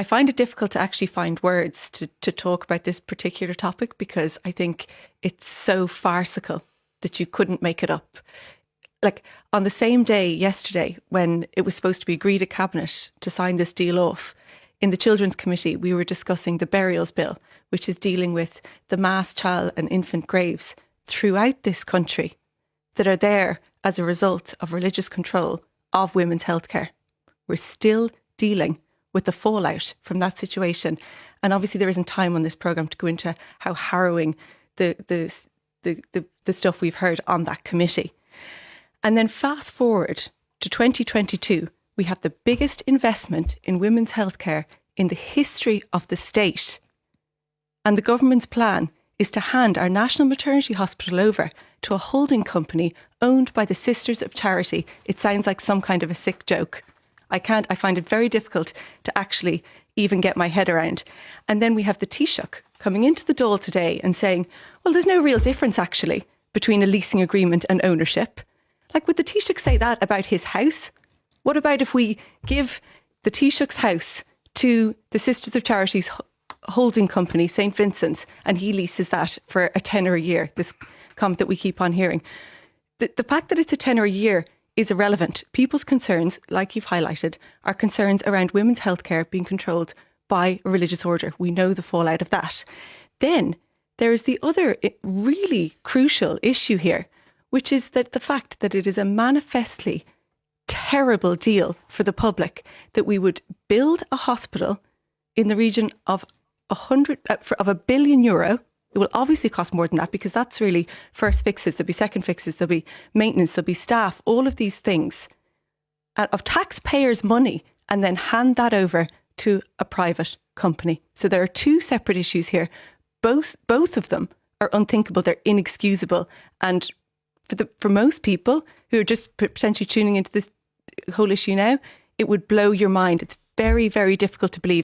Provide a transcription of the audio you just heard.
I find it difficult to actually find words to talk about this particular topic, because I think it's so farcical that you couldn't make it up. Like, on the same day yesterday, when it was supposed to be agreed at Cabinet to sign this deal off, in the Children's Committee, we were discussing the Burials Bill, which is dealing with the mass child and infant graves throughout this country that are there as a result of religious control of women's healthcare. We're still dealing with the fallout from that situation. And obviously there isn't time on this programme to go into how harrowing the stuff we've heard on that committee. And then fast forward to 2022, we have the biggest investment in women's healthcare in the history of the state. And the government's plan is to hand our National Maternity Hospital over to a holding company owned by the Sisters of Charity. It sounds like some kind of a sick joke. I find it very difficult to actually even get my head around. And then we have the Taoiseach coming into the Dáil today and saying, well, there's no real difference actually between a leasing agreement and ownership. Like, would the Taoiseach say that about his house? What about if we give the Taoiseach's house to the Sisters of Charity's holding company, St. Vincent's, and he leases that for a tenner a year, this comment that we keep on hearing. The fact that it's a tenner a year is irrelevant. People's concerns, like you've highlighted, are concerns around women's healthcare being controlled by a religious order. We know the fallout of that. Then there is the other really crucial issue here, which is that the fact that it is a manifestly terrible deal for the public that we would build a hospital in the region of €1 billion. It will obviously cost more than that, because that's really first fixes, there'll be second fixes, there'll be maintenance, there'll be staff, all of these things of taxpayers' money, and then hand that over to a private company. So there are two separate issues here. Both of them are unthinkable, they're inexcusable. And for most people who are just potentially tuning into this whole issue now, it would blow your mind. It's very, very difficult to believe